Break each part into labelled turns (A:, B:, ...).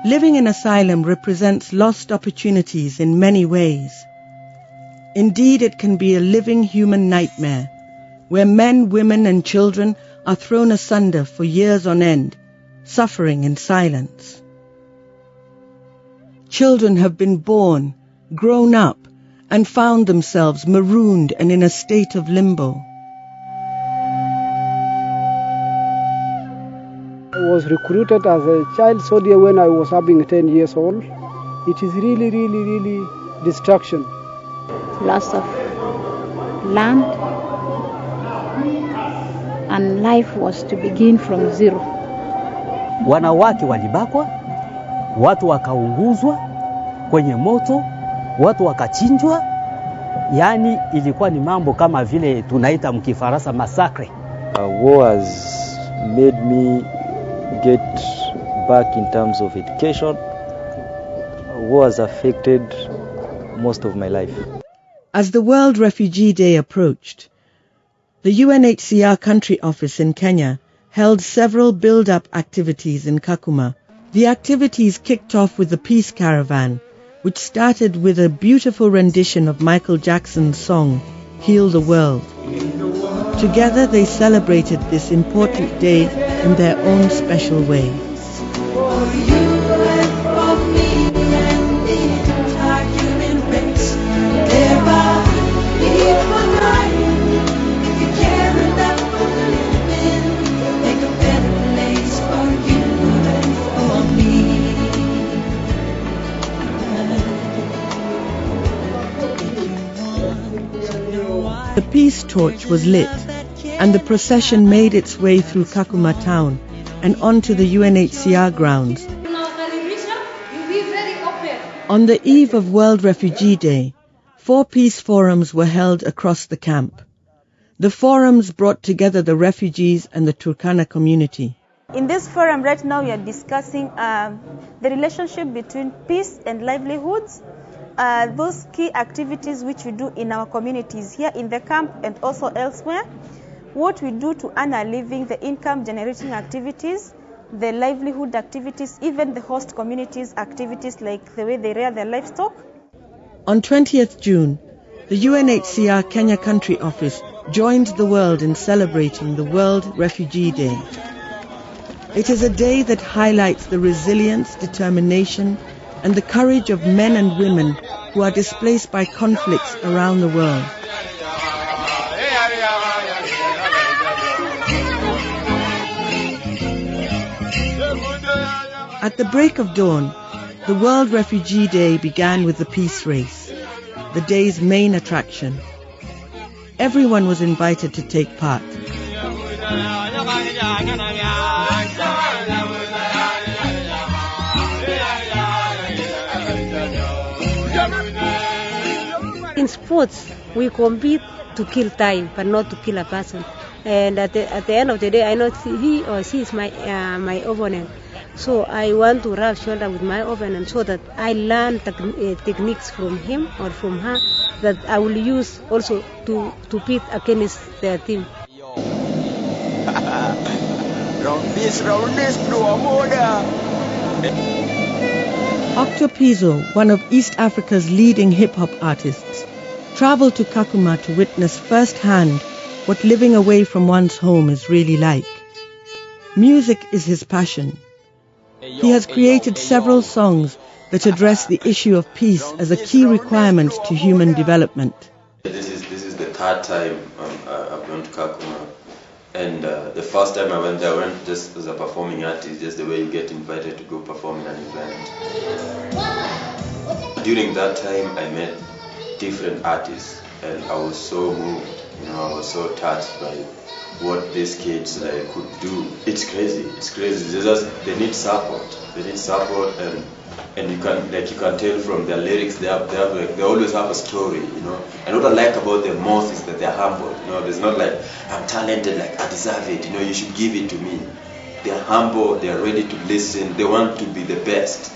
A: Living in asylum represents lost opportunities in many ways. Indeed, it can be a living human nightmare, where men, women and children are thrown asunder for years on end, suffering in silence. Children have been born, grown up, and found themselves marooned and in a state of limbo.
B: I was recruited as a child soldier when I was having 10 years old. It is really destruction.
C: Loss of land, and life was to begin from zero.
D: Wanawake walibakwa, watu wakaunguzwa kwenye moto, watu wakachinjwa. Yani ilikuwa ni mambo kama vile tunaita mkifaransa massacre.
E: War has made me get back in terms of education. War has affected most of my life.
A: As the World Refugee Day approached, the UNHCR country office in Kenya held several build-up activities in Kakuma. The activities kicked off with the Peace Caravan, which started with a beautiful rendition of Michael Jackson's song, Heal the World. Together they celebrated this important day in their own special way. The peace torch was lit, and the procession made its way through Kakuma town and onto the UNHCR grounds. On the eve of World Refugee Day, 4 peace forums were held across the camp. The forums brought together the refugees and the Turkana community.
F: In this forum right now we are discussing the relationship between peace and livelihoods. Those key activities which we do in our communities here in the camp and also elsewhere, what we do to earn a living, the income generating activities, the livelihood activities, even the host communities activities like the way they rear their livestock.
A: On 20th June, the UNHCR Kenya Country Office joined the world in celebrating the World Refugee Day. It is a day that highlights the resilience, determination, and the courage of men and women who are displaced by conflicts around the world. At the break of dawn, the World Refugee Day began with the peace race, the day's main attraction. Everyone was invited to take part.
G: In sports, we compete to kill time, but not to kill a person. And at the end of the day, I know he or she is my opponent. So I want to rub shoulder with my opponent so that I learn techniques from him or from her that I will use also to pit against their team.
A: Octopizzo, one of East Africa's leading hip-hop artists, traveled to Kakuma to witness firsthand what living away from one's home is really like. Music is his passion. He has created several songs that address the issue of peace as a key requirement to human development.
H: This is the 3rd time I've gone to Kakuma. And the first time I went there, I went just as a performing artist, just the way you get invited to go perform in an event. During that time, I met different artists, and I was so moved. I was so touched by what these kids could do. It's crazy. It's crazy. They need support. They need support, and you can tell from their lyrics they always have a story. And what I like about them most is that they're humble. There's not like I'm talented, like I deserve it. You should give it to me. They're humble. They're ready to listen. They want to be the best.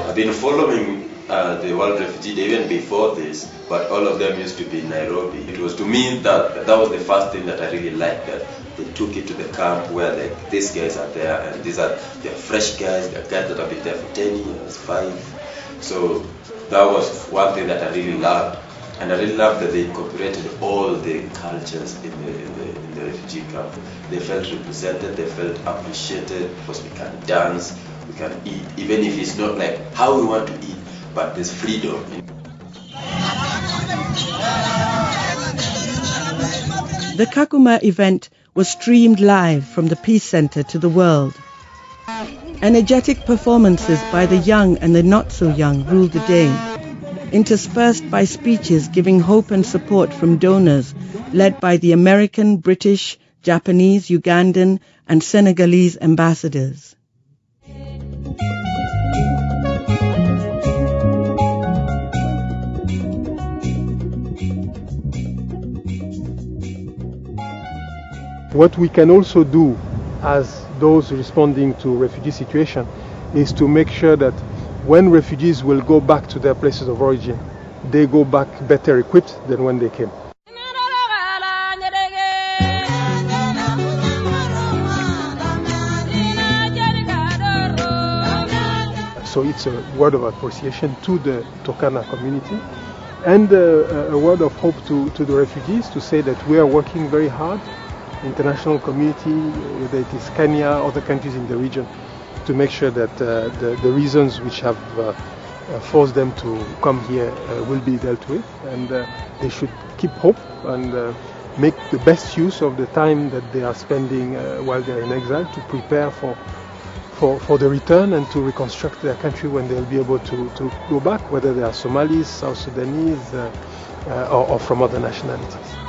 H: I've been following the World Refugee Day even before this, but all of them used to be in Nairobi. It was to me that was the first thing that I really liked, that they took it to the camp where like these guys are there, and they're fresh guys, they're guys that have been there for 10 years, 5. So that was one thing that I really loved. And I really loved that they incorporated all the cultures in the refugee camp. They felt represented, they felt appreciated, because we can dance, we can eat, even if it's not like how we want to eat, but there's freedom.
A: The Kakuma event was streamed live from the Peace Center to the world. Energetic performances by the young and the not-so-young ruled the day, interspersed by speeches giving hope and support from donors led by the American, British, Japanese, Ugandan and Senegalese ambassadors.
I: What we can also do as those responding to refugee situation is to make sure that when refugees will go back to their places of origin, they go back better equipped than when they came. So it's a word of appreciation to the Turkana community and a word of hope to the refugees, to say that we are working very hard, international community, whether it is Kenya, other countries in the region, to make sure that the reasons which have forced them to come here will be dealt with, and they should keep hope and make the best use of the time that they are spending while they are in exile, to prepare for the return and to reconstruct their country when they'll be able to go back, whether they are Somalis, South Sudanese or from other nationalities.